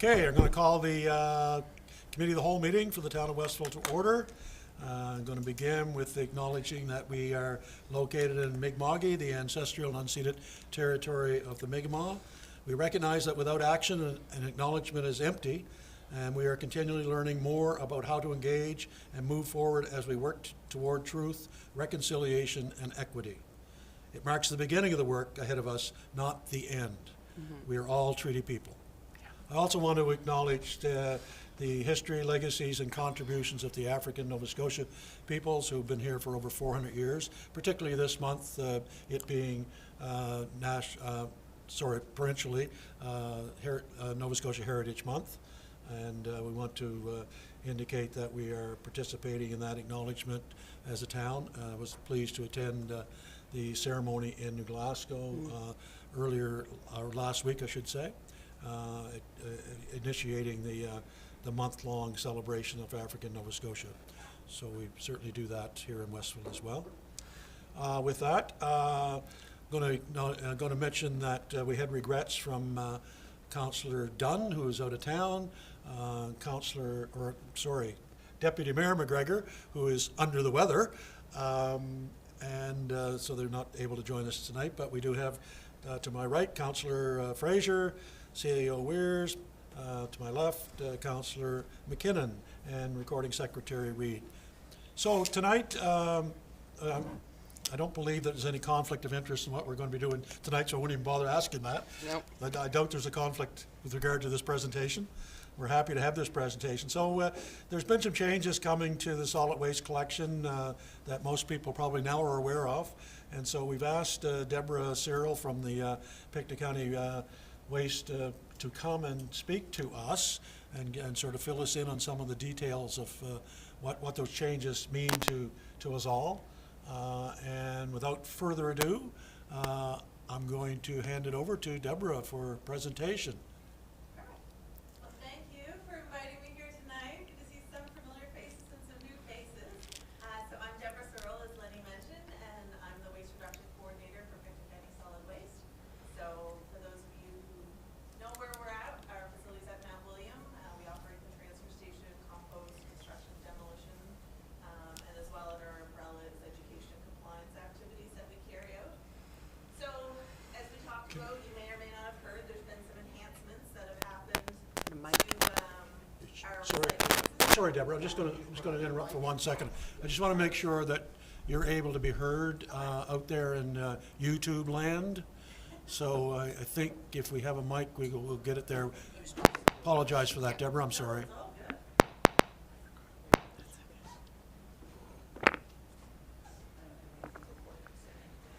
Okay, I'm going to call the Committee of the Whole meeting for the Town of Westville to order. I'm going to begin with acknowledging that we are located in Mi'kma'ki, the ancestral and unceded territory of the Mi'kmaq. We recognize that without action, an acknowledgement is empty, and we are continually learning more about how to engage and move forward as we work toward truth, reconciliation, and equity. It marks the beginning of the work ahead of us, not the end. We are all treaty people. I also want to acknowledge the history, legacies, and contributions of the African Nova Scotia peoples who've been here for over 400 years, particularly this month, it being provincially, Nova Scotia Heritage Month. And we want to indicate that we are participating in that acknowledgement as a town. I was pleased to attend the ceremony in New Glasgow earlier, or last week, I should say, initiating the month-long celebration of African Nova Scotia. So we certainly do that here in Westville as well. With that, going to mention that we had regrets from Councillor Dunn, who is out of town, Deputy Mayor McGregor, who is under the weather, and so they're not able to join us tonight. But we do have, to my right, Councillor Fraser, CAO Weirs, to my left, Councillor McKinnon, and Recording Secretary Reid. So tonight, I don't believe that there's any conflict of interest in what we're going to be doing tonight, so I wouldn't even bother asking that. Nope. I doubt there's a conflict with regard to this presentation. We're happy to have this presentation. So there's been some changes coming to the solid waste collection that most people probably now are aware of. And so we've asked Deborah Cyril from the Pictou County Waste to come and speak to us and sort of fill us in on some of the details of what those changes mean to us all. And without further ado, I'm going to hand it over to Deborah for presentation. Well, thank you for inviting me here tonight. Good to see some familiar faces and some new faces. So I'm Deborah Cyril, as Lenny mentioned, and I'm the Waste Reduction Coordinator for Pictou County Solid Waste. So for those of you who know where we're at, our facility's at Mount William. We operate the transfer station, compost, construction, demolition, and as well as our umbrella is education and compliance activities that we carry out. So as we talked about, you may or may not have heard, there's been some enhancements that have happened to our Sorry, Deborah. I'm just going to interrupt for 1 second. I just want to make sure that you're able to be heard out there in YouTube land. So I think if we have a mic, we'll get it there. Apologize for that, Deborah. I'm sorry.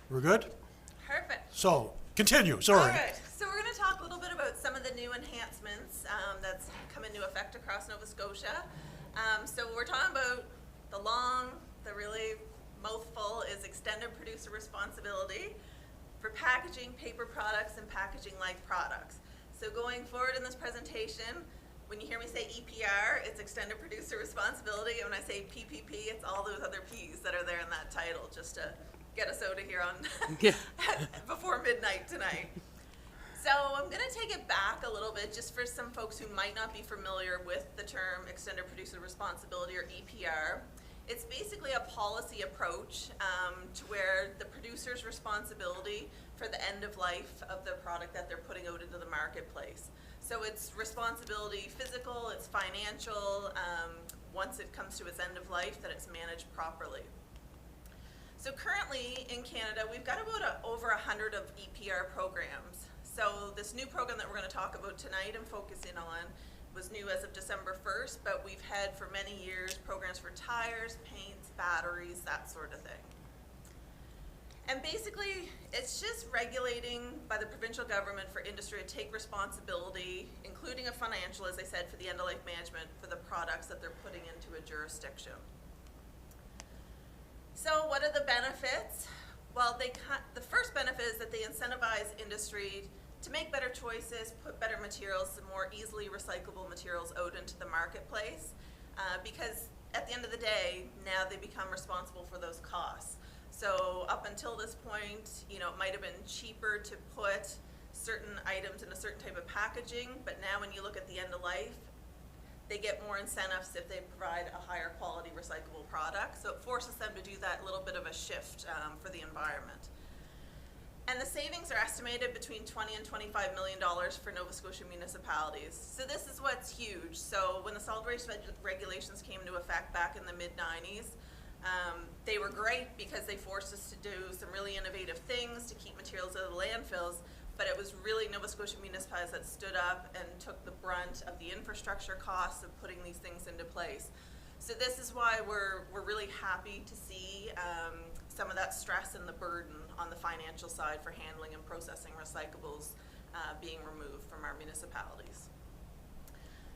We're good? Perfect. So, continue. Sorry. All right. So we're going to talk a little bit about some of the new enhancements that's come into effect across Nova Scotia. So we're talking about the really mouthful is extended producer responsibility for packaging, paper products, and packaging-like products. So going forward in this presentation, when you hear me say EPR, it's extended producer responsibility. And when I say PPP, it's all those other P's that are there in that title, just to get us out of here on before midnight tonight. So I'm going to take it back a little bit just for some folks who might not be familiar with the term extended producer responsibility, or EPR. It's basically a policy approach to where the producer's responsibility for the end of life of the product that they're putting out into the marketplace. So it's responsibility physical, it's financial, once it comes to its end of life, that it's managed properly. So currently in Canada, we've got about over 100 of EPR programs. So this new program that we're going to talk about tonight and focus in on was new as of December 1st, but we've had for many years programs for tires, paints, batteries, that sort of thing. And basically, it's just regulating by the provincial government for industry to take responsibility, including a financial, as I said, for the end-of-life management for the products that they're putting into a jurisdiction. So what are the benefits? Well, the first benefit is that they incentivize industry to make better choices, put better materials, and more easily recyclable materials out into the marketplace, because at the end of the day, now they become responsible for those costs. So up until this point, it might have been cheaper to put certain items in a certain type of packaging, but now when you look at the end of life, they get more incentives if they provide a higher quality recyclable product. So it forces them to do that little bit of a shift for the environment. And the savings are estimated between $20 and $25 million for Nova Scotia municipalities. So this is what's huge. So when the solid waste regulations came into effect back in the mid-90s, they were great because they forced us to do some really innovative things to keep materials out of the landfills, but it was really Nova Scotia municipalities that stood up and took the brunt of the infrastructure costs of putting these things into place. So this is why we're really happy to see some of that stress and the burden on the financial side for handling and processing recyclables being removed from our municipalities.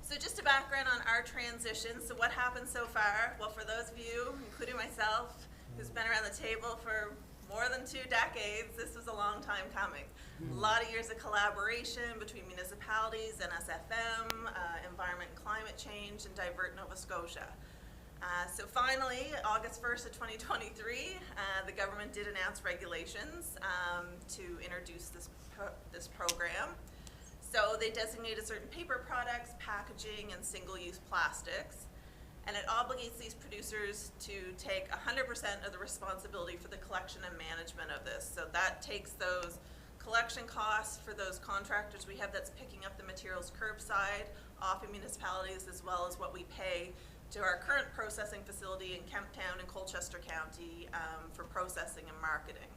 So just a background on our transition. So what happened so far? Well, for those of you, including myself, who's been around the table for more than 2 decades, this was a long time coming. A lot of years of collaboration between municipalities, NSFM, Environment and Climate Change, and Divert Nova Scotia. So finally, August 1st of 2023, the government did announce regulations to introduce this program. So they designated certain paper products, packaging, and single-use plastics. And it obligates these producers to take 100% of the responsibility for the collection and management of this. So that takes those collection costs for those contractors we have that's picking up the materials curbside off in municipalities, as well as what we pay to our current processing facility in Kemptown and Colchester County for processing and marketing.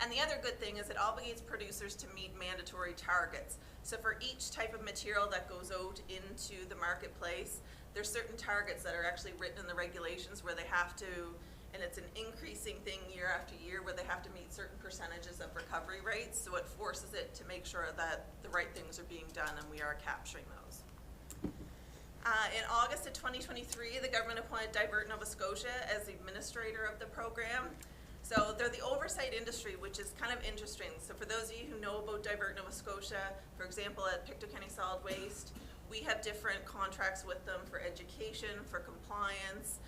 And the other good thing is it obligates producers to meet mandatory targets. So for each type of material that goes out into the marketplace, there's certain targets that are actually written in the regulations where they have to, and it's an increasing thing year after year, where they have to meet certain percentages of recovery rates. So it forces it to make sure that the right things are being done and we are capturing those. In August of 2023, the government appointed Divert Nova Scotia as the administrator of the program. So they're the oversight industry, which is kind of interesting. So for those of you who know about Divert Nova Scotia, for example, at Pictou County Solid Waste, we have different contracts with them for education, for compliance,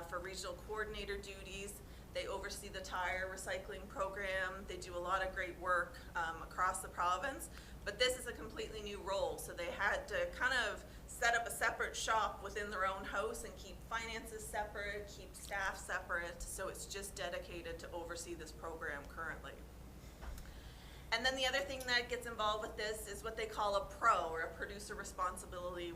for regional coordinator duties. They oversee the tire recycling program. They do a lot of great work across the province, but this is a completely new role. So they had to kind of set up a separate shop within their own house and keep finances separate, keep staff separate, so it's just dedicated to oversee this program currently. And then the other thing that gets involved with this is what they call a PRO, or a Producer Responsibility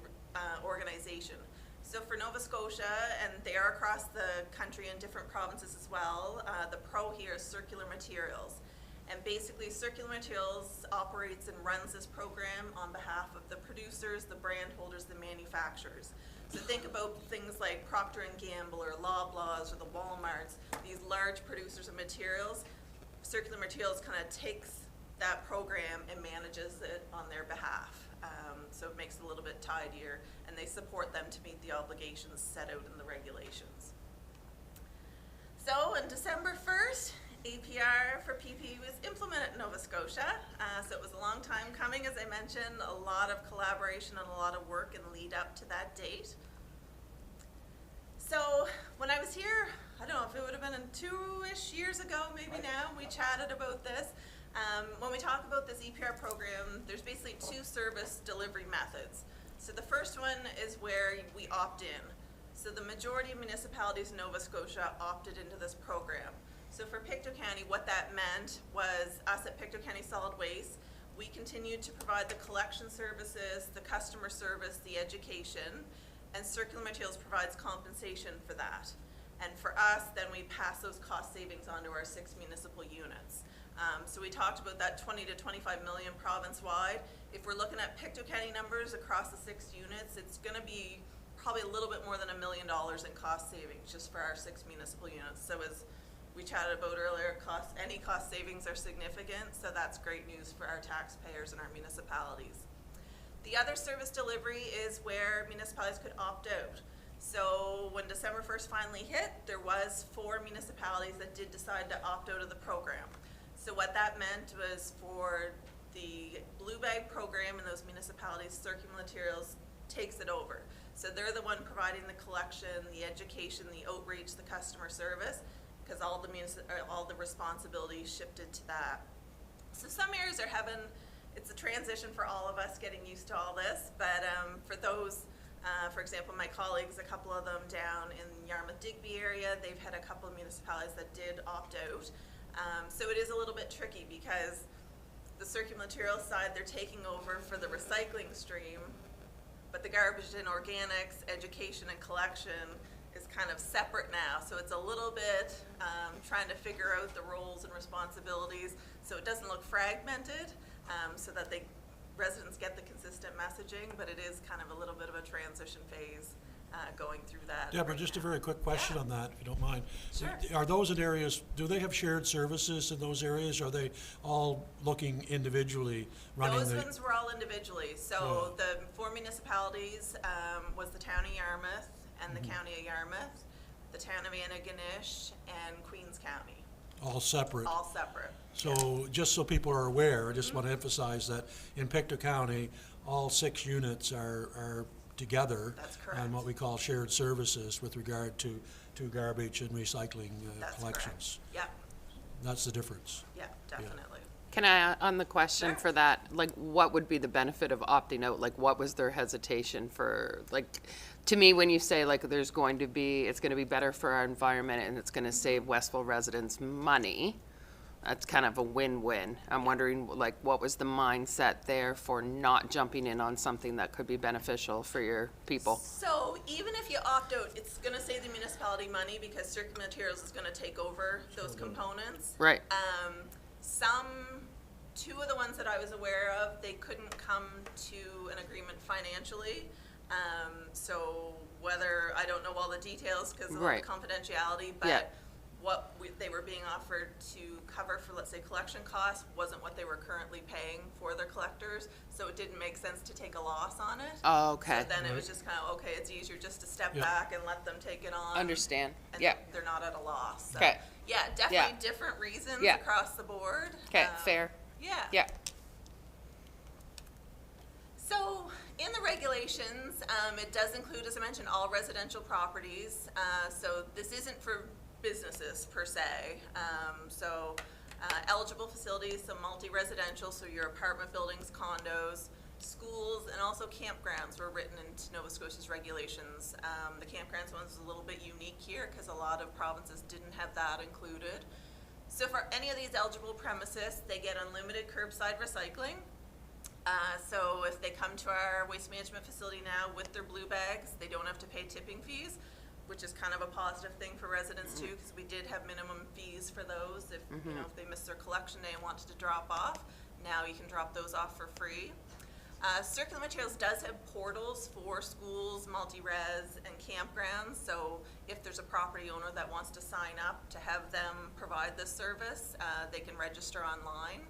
Organization. So for Nova Scotia, and they are across the country in different provinces as well, the PRO here is Circular Materials. And basically, Circular Materials operates and runs this program on behalf of the producers, the brand holders, the manufacturers. So think about things like Procter & Gamble or Loblaws or the Walmarts, these large producers of materials. Circular Materials kind of takes that program and manages it on their behalf. So it makes it a little bit tidier, and they support them to meet the obligations set out in the regulations. So on December 1st, APR for PPE was implemented in Nova Scotia. So it was a long time coming, as I mentioned, a lot of collaboration and a lot of work in the lead up to that date. So when I was here, I don't know if it would have been 2-ish years ago, maybe now, we chatted about this. When we talk about this EPR program, there's basically 2 service delivery methods. So the first one is where we opt in. So the majority of municipalities in Nova Scotia opted into this program. So for Pictou County, what that meant was us at Pictou County Solid Waste, we continued to provide the collection services, the customer service, the education, and Circular Materials provides compensation for that. And for us, then we pass those cost savings onto our 6 municipal units. So we talked about that 20 to 25 million province-wide. If we're looking at Pictou County numbers across the 6 units, it's going to be probably a little bit more than $1 million in cost savings just for our 6 municipal units. So as we chatted about earlier, any cost savings are significant, so that's great news for our taxpayers and our municipalities. The other service delivery is where municipalities could opt out. So when December 1st finally hit, there was 4 municipalities that did decide to opt out of the program. So what that meant was for the Blue Bag program in those municipalities, Circular Materials takes it over. So they're the one providing the collection, the education, the outreach, the customer service, because all the responsibility shifted to that. So some areas are having it's a transition for all of us getting used to all this, but for those, for example, my colleagues, a couple of them down in Yarmouth-Digby area, they've had a couple of municipalities that did opt out. So it is a little bit tricky because the circular materials side, they're taking over for the recycling stream, but the garbage and organics, education and collection is kind of separate now. So it's a little bit trying to figure out the roles and responsibilities so it doesn't look fragmented, so that residents get the consistent messaging, but it is kind of a little bit of a transition phase going through that. Deborah, right just a now. very quick question on that, if you don't mind. Sure. Are those in areas, do they have shared services in those areas? Or are they all looking individually, running Those the? ones were all individually. So the 4 municipalities was the town of Yarmouth and the county of Yarmouth, the town of Antigonish, and Queens County, All separate? all separate. So, just so people are aware, I just want to emphasize that in Pictou County, all 6 units are together. That's on correct. what we call shared services with regard to garbage and recycling That's collections. correct. That's the difference. Yeah, definitely. Can I, on the question Sure. for that, like, what would be the benefit of opting out? Like, what was their hesitation for, like, to me, when you say, like, it's going to be better for our environment and it's gonna save Westville residents money, that's kind of a win-win. I'm wondering, like, what was the mindset there for not jumping in on something that could be beneficial for your people? So even if you opt out, it's gonna save the municipality money because circular materials is gonna take over those components. Right, Two of the ones that I was aware of, they couldn't come to an agreement financially. So whether, I don't know all the details because of all the Right. confidentiality, Yeah. but what they were being offered to cover for, let's say, collection costs wasn't what they were currently paying for their collectors. So it didn't make sense to take a loss on it. oh, okay, So then it was just kind of, okay, it's easier just to step Yeah. back and let them take it on. understand, And yeah, they're not at a loss. So, Okay. yeah, definitely different reasons Yeah. across the board. okay, fair, Yeah. yeah, So in the regulations, it does include, as I mentioned, all residential properties. So this isn't for businesses per se. Eligible facilities, so multi-residential, so your apartment buildings, condos, schools, and also campgrounds were written into Nova Scotia's regulations. The campgrounds one is a little bit unique here because a lot of provinces didn't have that included. So for any of these eligible premises, they get unlimited curbside recycling. So if they come to our waste management facility now with their blue bags, they don't have to pay tipping fees, which is kind of a positive thing for residents too, because we did have minimum fees for those if, you know, if they missed their collection day and wanted to drop off. Now you can drop those off for free. Circular Materials does have portals for schools, multi-res, and campgrounds. So if there's a property owner that wants to sign up to have them provide this service, they can register online.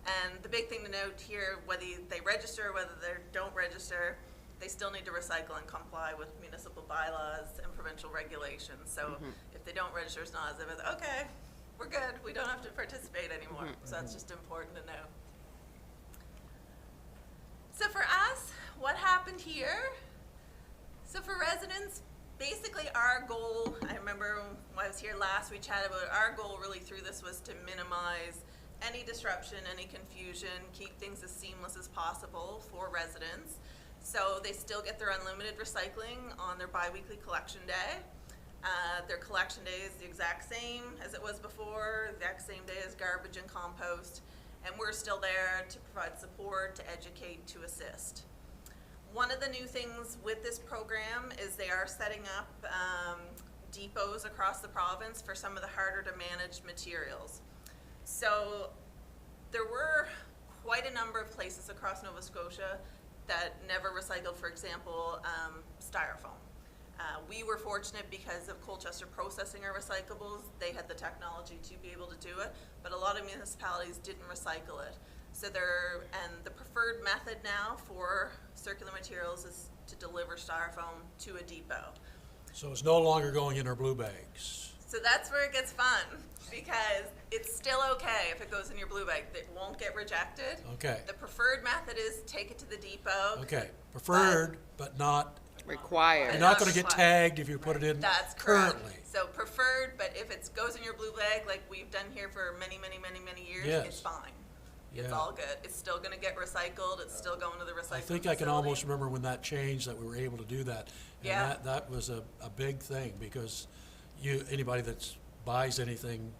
And the big thing to note here, whether they register, whether they don't register, they still need to recycle and comply with municipal bylaws and provincial regulations. So if they don't register, it's not as if it's, okay, we're good, we don't have to participate anymore. So that's just important to know. So for us, what happened here? So for residents, basically our goal, I remember when I was here last, we chatted about it, our goal really through this was to minimize any disruption, any confusion, keep things as seamless as possible for residents. So they still get their unlimited recycling on their biweekly collection day. Their collection day is the exact same as it was before, the exact same day as garbage and compost, and we're still there to provide support, to educate, to assist. One of the new things with this program is they are setting up depots across the province for some of the harder to manage materials. So there were quite a number of places across Nova Scotia that never recycled, for example, styrofoam. We were fortunate because of Colchester processing our recyclables. They had the technology to be able to do it, but a lot of municipalities didn't recycle it. So the preferred method now for circular materials is to deliver styrofoam to a depot. So it's no longer going in our blue bags. So that's where it gets fun, because it's still okay if it goes in your blue bag. It won't get rejected. Okay, The preferred method is take it to the depot. okay. Preferred, but not, required. you're not gonna not get required. tagged if you put it in That's correct. currently. So preferred, but if it goes in your blue bag, like we've done here for many, many, many, many years, Yes. it's fine. it's Yeah. all good. It's still gonna get recycled, it's still going to the recycling I think I can facility. almost remember when that changed, that we were able to do that. And Yeah. that was a big thing, because anybody that buys anything,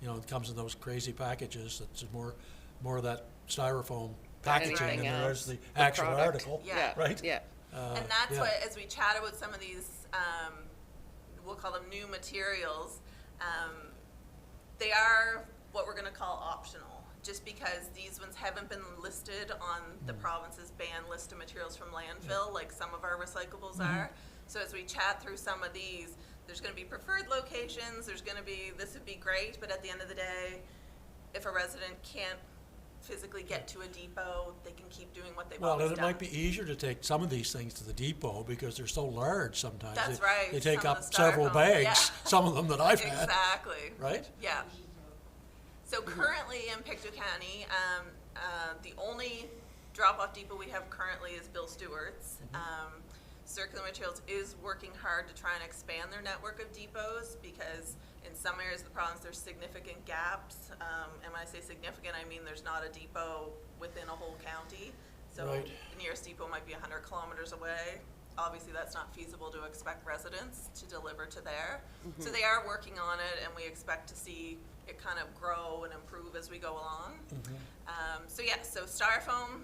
you know, it comes in those crazy packages, that's more of that styrofoam packaging than anything there is else, the the actual product. article, Yeah. right? Yeah. And that's yeah. what, as we chat about some of these, we'll call them new materials, they are what we're gonna call optional, just because these ones haven't been listed on the province's banned list of materials from landfill, like some of our recyclables are. So as we chat through some of these, there's gonna be preferred locations, there's gonna be, this would be great, but at the end of the day, if a resident can't physically get to a depot, they can keep doing what they've Well, always and done. it might be easier to take some of these things to the depot because they're so large sometimes. That's They- right, They take some of up the several styrofoam, bags, yeah. some of them that I've had, Exactly. right? Yeah. So currently in Pictou County, the only drop-off depot we have currently is Bill Stewart's. Circular Materials is working hard to try and expand their network of depots, because in some areas of the province there's significant gaps. And when I say significant, I mean there's not a depot within a whole county. So Right. the nearest depot might be 100 kilometers away. Obviously, that's not feasible to expect residents to deliver to there. So they are working on it, and we expect to see it kind of grow and improve as we go along. So yeah, so styrofoam,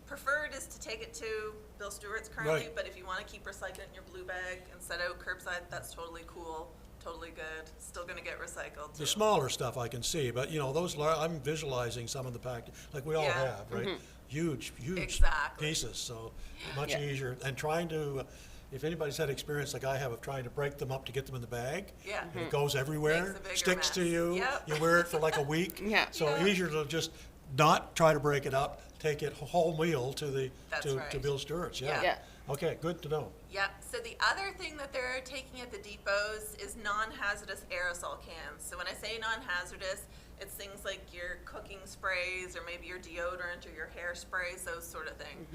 preferred is to take it to Bill Stewart's currently, Right. but if you want to keep recycling it in your blue bag and set out curbside, that's totally cool, totally good. Still going to get recycled too. The smaller stuff I can see, but you know, I'm visualizing some of the like we all Yeah. have, right? Huge Exactly. pieces, so much Yeah. easier. And trying to, if anybody's had experience like I have of trying to break them up to get them in the bag, Yeah. and it goes everywhere, Makes a bigger sticks to mess. you, Yep. you wear it for like a week. Yeah. So Yeah. easier to just not try to break it up, take it whole meal to That's to right. Bill Stewart's, Yeah. Yeah. Okay, good to know. Yep, so the other thing that they're taking at the depots is non-hazardous aerosol cans. So when I say non-hazardous, it's things like your cooking sprays, or maybe your deodorant or your hairsprays, those sort of things.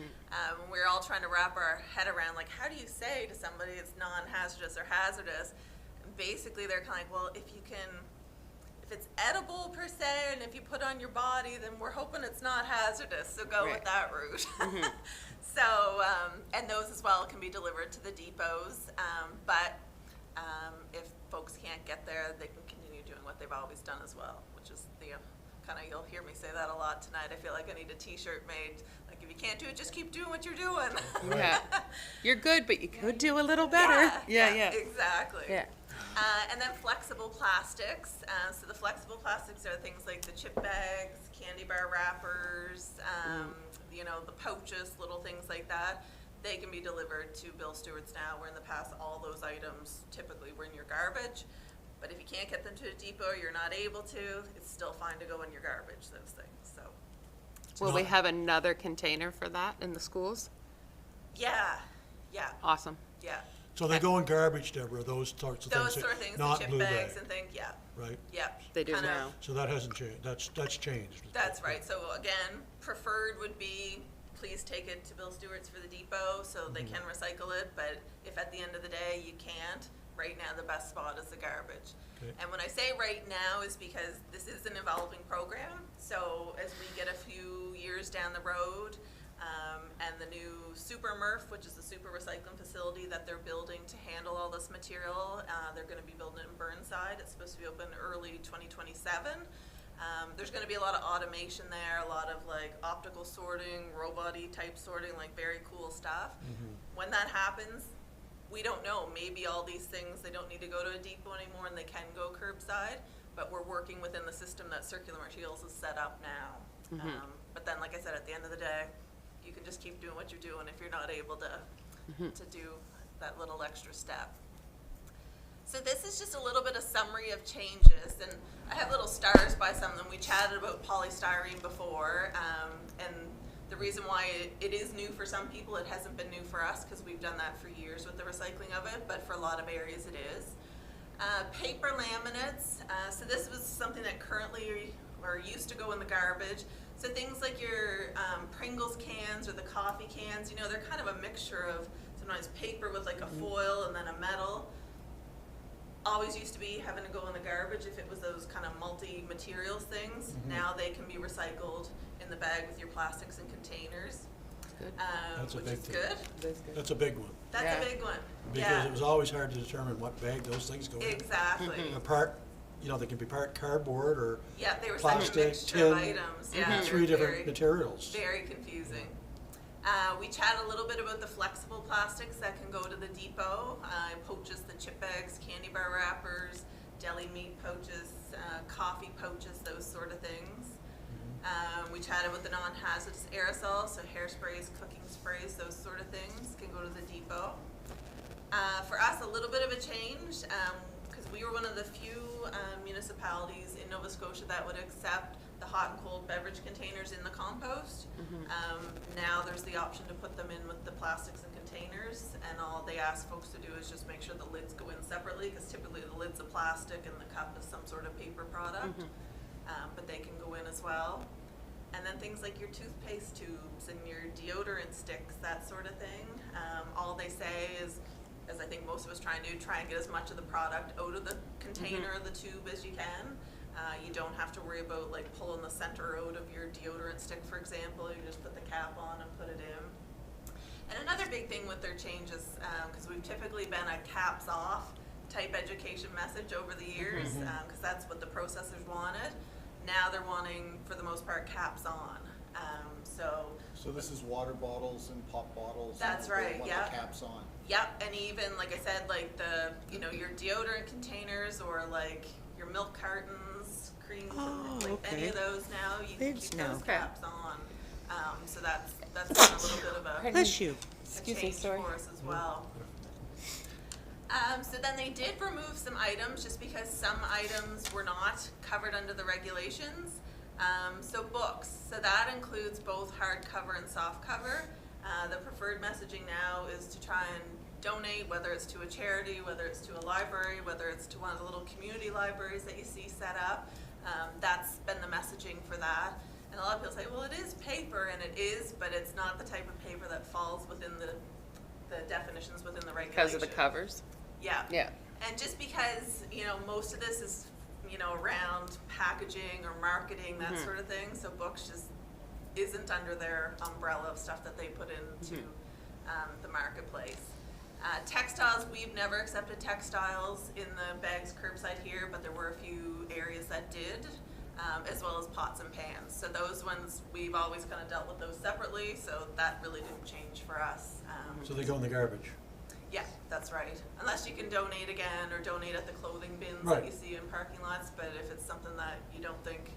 We're all trying to wrap our head around, like, how do you say to somebody it's non-hazardous or hazardous? And basically, they're kind of like, well, if it's edible per se, and if you put on your body, then we're hoping it's not hazardous, so go with Right. that route. So, and those as well can be delivered to the depots, but if folks can't get there, they can continue doing what they've always done as well, which is the kind of, you'll hear me say that a lot tonight. I feel like I need a t-shirt made, like, if you can't do it, just keep doing what you're doing. Yeah. You're good, but you could do a little better. Yeah. Exactly. Yeah. And then flexible plastics. So the flexible plastics are things like the chip bags, candy bar wrappers, you know, the pouches, little things like that. They can be delivered to Bill Stewart's now, where in the past all those items typically were in your garbage. But if you can't get them to a depot, you're not able to, it's still fine to go in your garbage, those things, so. Will we have another container for that in the schools? Yeah, Awesome. yeah. So they go in garbage, Deborah, those sorts of things. Those sort of things, the not chip blue bags bag, and things, yeah, right? yeah. They do Kind of- now. So that hasn't changed, that's changed. That's right, so again, preferred would be, please take it to Bill Stewart's for the depot, so they can recycle it, but if at the end of the day you can't, right now the best spot is the garbage. Okay. And when I say right now is because this is an evolving program, so as we get a few years down the road, and the new Super MRF, which is the super recycling facility that they're building to handle all this material, they're gonna be building it in Burnside, it's supposed to be open early 2027. There's gonna be a lot of automation there, a lot of like optical sorting, robot-y type sorting, like very cool stuff. When that happens, we don't know, maybe all these things, they don't need to go to a depot anymore and they can go curbside, but we're working within the system that Circular Materials is set up now. But then, like I said, at the end of the day, you can just keep doing what you're doing if you're not able to do that little extra step. So this is just a little bit of summary of changes, and I have little stars by some of them. We chatted about polystyrene before, and the reason why it is new for some people, it hasn't been new for us because we've done that for years with the recycling of it, but for a lot of areas it is. Paper laminates, so this was something that currently or used to go in the garbage. So things like your Pringles cans or the coffee cans, you know, they're kind of a mixture of sometimes paper with like a foil and then a metal. Always used to be having to go in the garbage if it was those kind of multi-materials things. Now they can be recycled the bag with your plastics and containers, Good. That's a which big is thing. good. That's a big one, That's Yeah. a big one. because Yeah, it was always hard to determine what bag those things go in. exactly. Part, they can be part cardboard or Yeah, they were such a plastic, mixture of tin, items. Yeah, they three were different materials. very confusing. We chat a little bit about the flexible plastics that can go to the depot. Pouches, the chip bags, candy bar wrappers, deli meat pouches, coffee pouches, those sort of things. We chatted with the non-hazardous aerosols, so hairsprays, cooking sprays, those sort of things can go to the depot. For us, a little bit of a change, because we were one of the few municipalities in Nova Scotia that would accept the hot and cold beverage containers in the compost. Now there's the option to put them in with the plastics and containers, and all they ask folks to do is just make sure the lids go in separately, because typically the lid's a plastic and the cup is some sort of paper product. But they can go in as well. And then things like your toothpaste tubes and your deodorant sticks, that sort of thing. All they say is, as I think most of us try and do, try and get as much of the product out of the container or the tube as you can. You don't have to worry about like pulling the center out of your deodorant stick, for example. You just put the cap on and put it in. And another big thing with their changes, because we've typically been a caps off type education message over the years, because that's what the processors wanted. Now they're wanting, for the most part, caps on. So this is water bottles and pop bottles? That's they right, want yeah. the caps on? Yep, and even, like I said, like your deodorant containers or like your milk cartons, cream, like any of those now, you can Lids keep now. those Okay. caps on. So that's been a little bit of a Bless you. Excuse me, change sorry. for us as well. So then they did remove some items just because some items were not covered under the regulations. So books, so that includes both hardcover and softcover. The preferred messaging now is to try and donate, whether it's to a charity, whether it's to a library, whether it's to one of the little community libraries that you see set up. That's been the messaging for that. And a lot of people say, well, it is paper, and it is, but it's not the type of paper that falls within the definitions within the regulation. Because of the covers? Yeah. Yeah. And just because, most of this is, around packaging or marketing, that sort of thing, so books just isn't under their umbrella of stuff that they put into the marketplace. Textiles, we've never accepted textiles in the bags curbside here, but there were a few areas that did, as well as pots and pans. So those ones, we've always kind of dealt with those separately, so that really didn't change for us. So they go in the garbage. Yeah, that's right. Unless you can donate again or donate at the clothing bins Right. that you see in parking lots, but if it's something that you don't think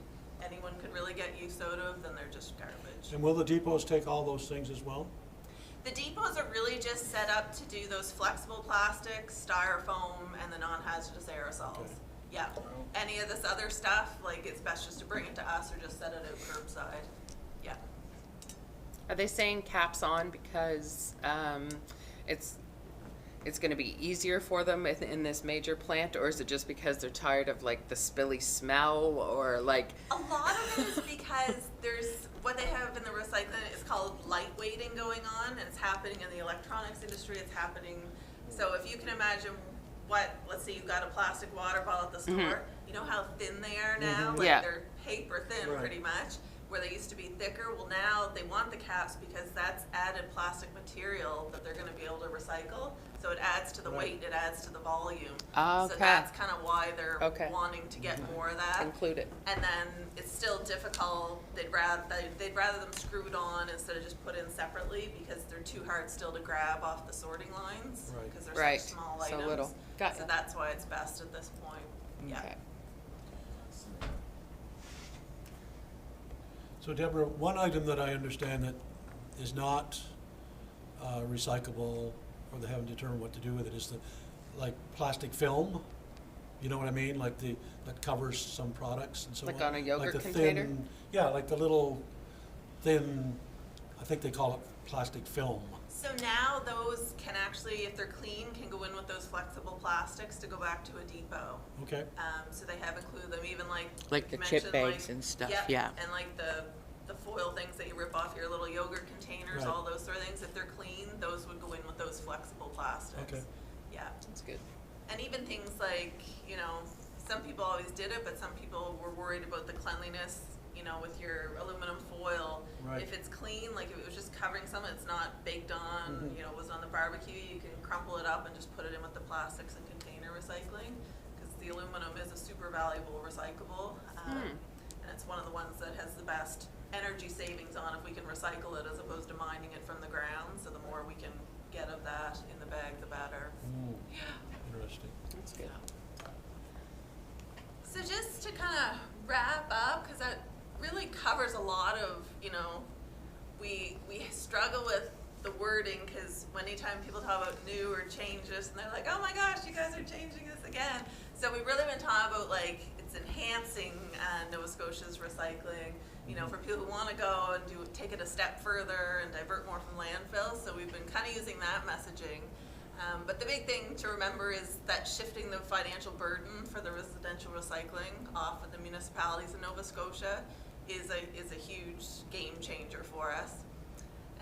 anyone could really get use out of, then they're just garbage. And will the depots take all those things as well? The depots are really just set up to do those flexible plastics, styrofoam, and the non-hazardous aerosols. Okay. Yeah. Any of this other stuff, like, it's best just to bring it to us or just set it out curbside. Yeah. Are they saying caps on because it's going to be easier for them in this major plant, or is it just because they're tired of like the spilly smell, or like? A lot of it is because there's what they have in the recycling is called lightweighting going on, and it's happening in the electronics industry. It's happening. So if you can imagine let's say you've got a plastic water bottle at the store. You know how thin they are now? Like Yeah. they're paper thin Right. pretty much. Where they used to be thicker. Well, now they want the caps because that's added plastic material that they're going to be able to recycle. So it adds to the Right. weight, it adds to the volume. Okay. So that's kind of why they're Okay. wanting to get more of that. Include it. And then it's still difficult. They'd rather them screwed on instead of just put in separately because they're too hard still to grab off the sorting lines Right. because they're Right. such small So items. little. Got So ya. that's why it's best at this point. Yeah. Okay. So Deborah, one item that I understand that is not recyclable, or they haven't determined what to do with it, is the, like, plastic film. You know what I mean? Like that covers some products and so on. Like on a yogurt Like the container? thin, yeah, like the little thin, I think they call it plastic film. So now those can actually, if they're clean, can go in with those flexible plastics to go back to a depot. Okay? So they have included them, even like Like you the chip mentioned, bags like- and stuff, yep, yeah. and like the foil things that you rip off your little yogurt containers, Right. all those sort of things. If they're clean, those would go in with those flexible plastics. Okay. Yeah, That's good. and even things like some people always did it, but some people were worried about the cleanliness. you know, with your aluminum foil, Right. if it's clean, like if it was just covering something, it's not baked on, you know, was on the barbecue, you can crumple it up and just put it in with the plastics and container recycling, because the aluminum is a super valuable recyclable. And it's one of the ones that has the best energy savings on if we can recycle it as opposed to mining it from the ground. So the more we can get of that in the bag, the better. Interesting. That's good. So just to kind of wrap up, because that really covers a lot of, you know, we struggle with the wording, because anytime people talk about new or changes, and they're like, oh my gosh, you guys are changing this again. So we've really been talking about, like, it's enhancing Nova Scotia's recycling, you know, for people who want to go and take it a step further and divert more from landfills. So we've been kind of using that messaging. But the big thing to remember is that shifting the financial burden for the residential recycling off of the municipalities in Nova Scotia is a huge game changer for us.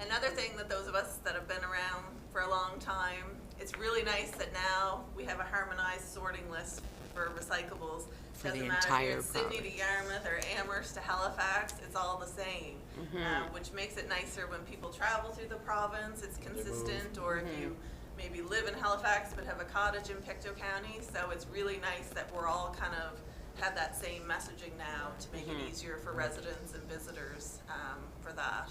Another thing that those of us that have been around for a long time, it's really nice that now we have a harmonized sorting list for recyclables. For the Doesn't matter entire if it's Sydney to province. Yarmouth or Amherst to Halifax, it's all the same. Which makes it nicer when people travel through the province, it's consistent, or if you maybe live in Halifax but have a cottage in Pictou County. So it's really nice that we're all kind of have that same messaging now to make it easier for residents and visitors for that.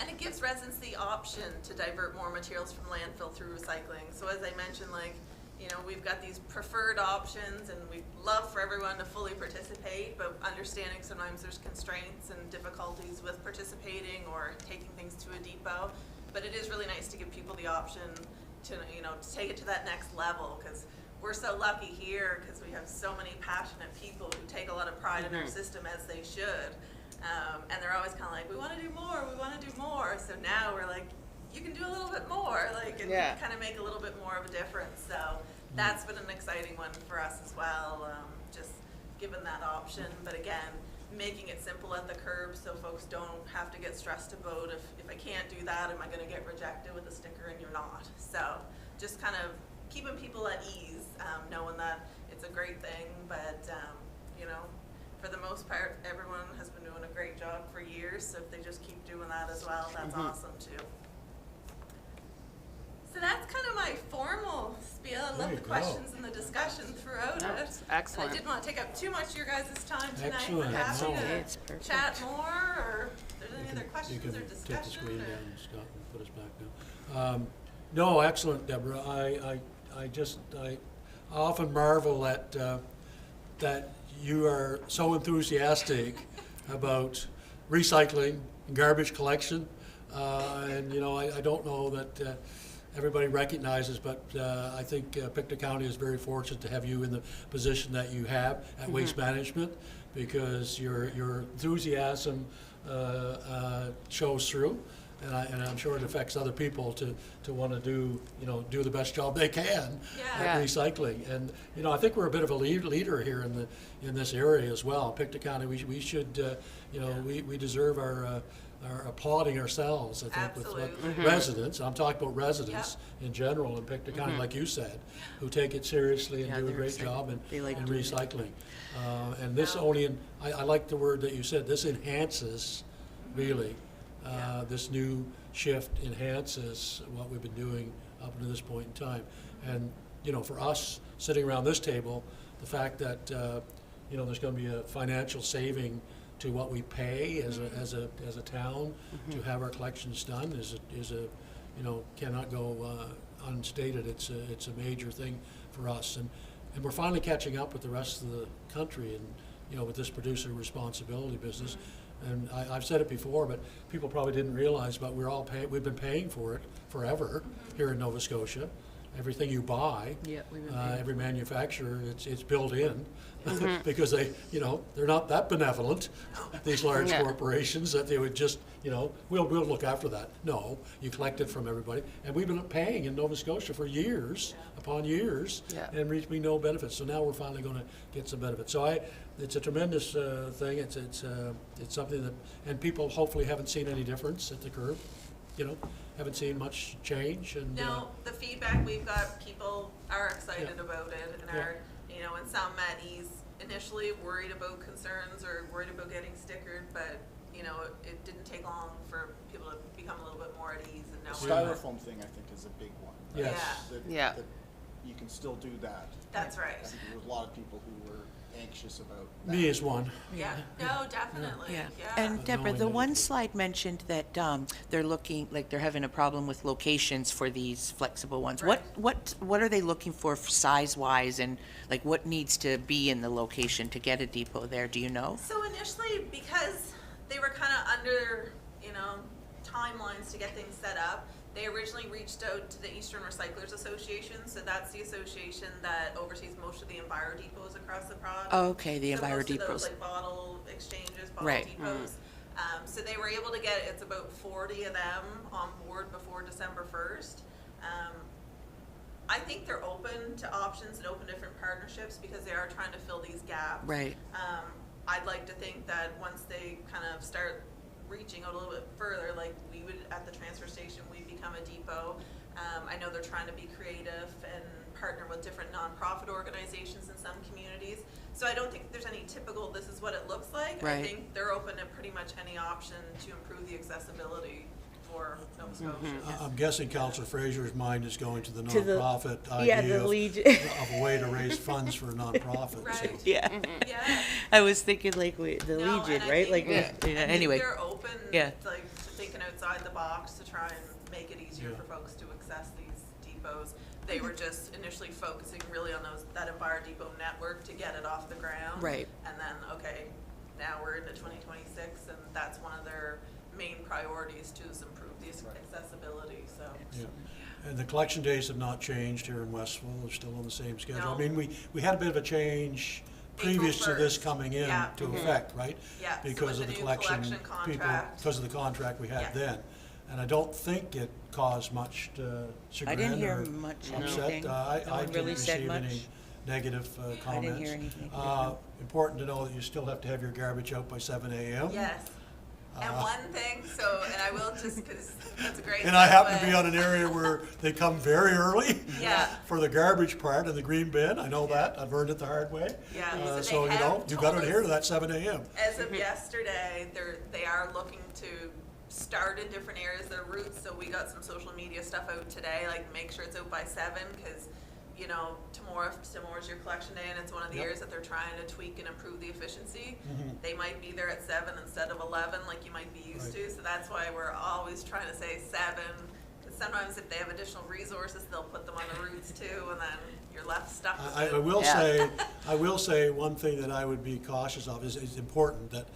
And it gives residents the option to divert more materials from landfill through recycling. So as I mentioned, like, you know, we've got these preferred options, and we'd love for everyone to fully participate, but understanding sometimes there's constraints and difficulties with participating or taking things to a depot. But it is really nice to give people the option to, you know, to take it to that next level, because we're so lucky here because we have so many passionate people who take a lot of pride in our system, as they should. And they're always kind of like, we want to do more, we want to do more. So now we're like, you can do a little bit more, like, and Yeah. kind of make a little bit more of a difference. So that's been an exciting one for us as well, just given that option. But again, making it simple at the curb so folks don't have to get stressed about if I can't do that, am I going to get rejected with a sticker, and you're not. So just kind of keeping people at ease, knowing that it's a great thing, but you know, for the most part, everyone has been doing a great job for years, so if they just keep doing that as well, that's awesome too. So that's kind of my formal spiel. I There love you the go. questions and the discussion throughout No, it. it's excellent. And I didn't want to take up too much of your guys' time tonight. Excellent. But happy No. It's to perfect. chat more, or if there's any You other can- questions or You can take the discussion. screen or- down, Scott, and put us back down. No, excellent, Deborah. I often marvel at, that you are so enthusiastic about recycling and garbage collection. And, you know, I don't know that everybody recognizes, but I think Pictou County is very fortunate to have you in the position that you have at Waste Management, because your enthusiasm shows through. And I'm sure it affects other people to want to do the best job they can Yeah. at recycling. And, you know, I think we're a bit of a leader here in this area as well. Pictou County, we should, we deserve our applauding ourselves, I think, with what Absolutely. residents, I'm talking about residents in general in Pictou County, like you said, who take it seriously and Yeah, do a they're great excited. job in They like in doing it. recycling. And this Yeah. I like the word that you said, this enhances, really. This new shift enhances what we've been doing up to this point in time. And, you know, for us, sitting around this table, the fact that, there's gonna be a financial saving to what we pay as a town to have our collections done is cannot go unstated. It's a major thing for us. And we're finally catching up with the rest of the country and, with this producer responsibility business. And I've said it before, but people probably didn't realize, but we've been paying for it forever here in Nova Scotia. Everything you buy, Yeah, we've been paying every manufacturer, it's built in, because they're not that benevolent, these large Yeah. corporations, that they would just, we'll look after that. No, you collect it from everybody, and we've been paying in Nova Scotia for years upon years, Yeah. and reaching no benefits. So now we're finally going to get some benefits. So it's a tremendous thing. It's something that, and people hopefully haven't seen any difference at the curb. Haven't seen much change, and No, the feedback we've got, people are excited Yeah. about it and Yeah. are, and some at ease initially worried about concerns or worried about getting stickered, but, you know, it didn't take long for people to become a little bit more at ease and know. The styrofoam thing, I think, is a big one. Yes. That- Yeah. that You can still do that. That's right. I think there were a lot of people who were anxious about that. Me is one. Yeah, no, definitely, Yeah, yeah. and Deborah, knowing the that one it- slide mentioned that they're looking, like they're having a problem with locations for these flexible ones. Right. What are they looking for size-wise, and like what needs to be in the location to get a depot there, do you know? So initially, because they were kind of under, you know, timelines to get things set up, they originally reached out to the Eastern Recyclers Association, so that's the association that oversees most of the Enviro depots across the prod. Oh, okay, the So Enviro most of those, depots. like bottle exchanges, bottle Right. depots. So they were able to get, it's about 40 of them on board before December 1st. I think they're open to options and open to different partnerships because they are trying to fill these gaps. Right. I'd like to think that once they kind of start reaching out a little bit further, like we would at the transfer station, we become a depot. I know they're trying to be creative and partner with different nonprofit organizations in some communities. So I don't think there's any typical, this is what it looks like. I Right. think they're open to pretty much any option to improve the accessibility for Nova Scotia. I'm guessing Councillor Fraser's mind is going to the To the- nonprofit yeah, idea the of Legion. of a way to raise funds for nonprofits. so. Right. Yeah, Yeah. I was thinking like the No, Legion, and I right? think- Like, I think anyway, they're open, Yeah. like, to thinking outside the box to try and make it easier Yeah. for folks to access these depots. They were just initially focusing really on that Enviro Depot network to get it off the ground. Right. And then, okay, now we're into 2026, and that's one of their main priorities to is improve the accessibility, so. Yeah. And the collection days have not changed here in Westville, they're still on the same schedule. I No. mean, we had a bit of a change April previous to this 1st. coming in Yeah. to effect, right? Yeah, so Because with of the the new collection collection people, contract. because of the contract we had Yeah. then. And I don't think it caused much chagrin hear or much upset. anything. I No one didn't really said receive any much. negative comments. hear anything. Important to know that you still have to have your garbage out by 7 AM. Yes. And one thing, so, and I will just, because that's a great. And I happen to be segue. on an area where they come very early. Yeah. For the garbage part and the green bin, I know that, I've learned it the hard way. Yeah, So, so they you know, have you got told to adhere us- to that 7 AM. As of yesterday, they are looking to start in different areas of their routes, so we got some social media stuff out today, like make sure it's out by 7, because, you know, tomorrow's your collection day, and it's one of the Yep. areas that they're trying to tweak and improve the efficiency. Mhm. They might be there at 7 instead of 11, like you might be used Right. to, so that's why we're always trying to say 7. 'Cause sometimes if they have additional resources, they'll put them on the routes too, and then you're left stuck with I it. will Yeah. say, I will say, one thing that I would be cautious of is important that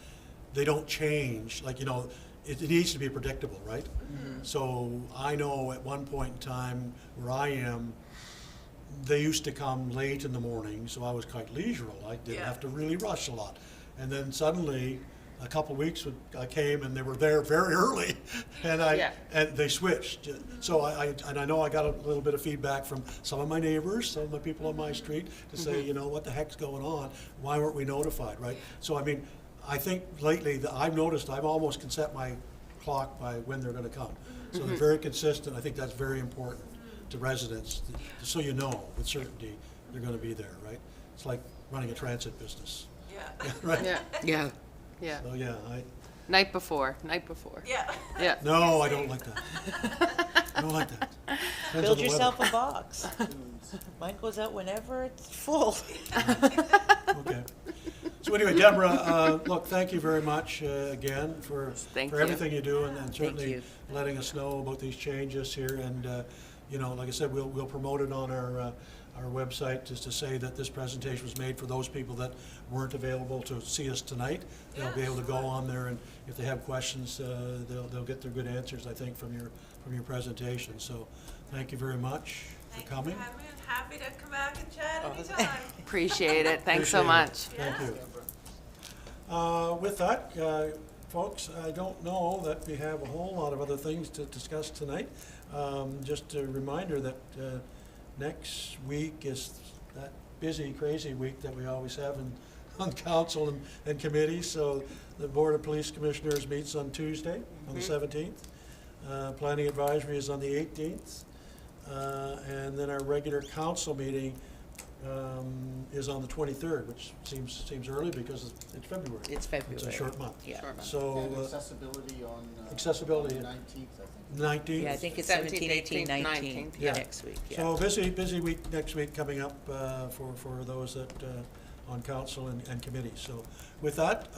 they don't change, like, you know, it needs to be predictable, right? Mm-hmm. So I know at one point in time where I am, they used to come late in the morning, so I was quite leisurable. I didn't Yeah. have to really rush a lot. And then suddenly, a couple of weeks I came and they were there very early, and Yeah. and they switched. So I know I got a little bit of feedback from some of my neighbors, some of the people on my street, to say, you know, what the heck's going on? Why weren't we notified, right? So I mean, I think lately that I've noticed I've almost can set my clock by when they're gonna come. So they're very consistent. I think that's very important to residents, so you know with certainty they're gonna be there, right? It's like running a transit business, Yeah, right? Yeah, yeah. yeah. So, yeah, Night before. yeah. Yeah. no, I don't like that. I don't like that. Depends on Build the yourself weather. a box. Mine goes out whenever it's full. Okay. So anyway, Deborah, look, thank you very much again for Thank for you. everything you do and certainly you. letting us know about these changes here. And, you know, like I said, we'll promote it on our website just to say that this presentation was made for those people that weren't available to see us tonight. They'll be Yeah, able to go on there, and if they have questions, they'll get their good answers, I think, from your presentation. So thank you very much for Thank coming. you for having me. I'm happy to come back and chat anytime. Appreciate it. Thanks so Appreciate it. much. Thank Yeah. you. With that, folks, I don't know that we have a whole lot of other things to discuss tonight. Just a reminder that next week is that busy, crazy week that we always have on council and committees. So the Board of Police Commissioners meets on Tuesday, on the 17th. Planning Advisory is on the 18th. And then our regular council meeting is on the 23rd, which seems early because it's February. It's February. It's a short month. Yeah. Short month. So, And accessibility on. accessibility. on the 19th, I think. 19th. Yeah, I think it's 17th, 17, 18, 19th, 19 yeah. next week, yeah. So busy week next week coming up for those that on council and committee. So with that,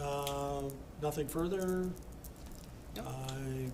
nothing further. No. I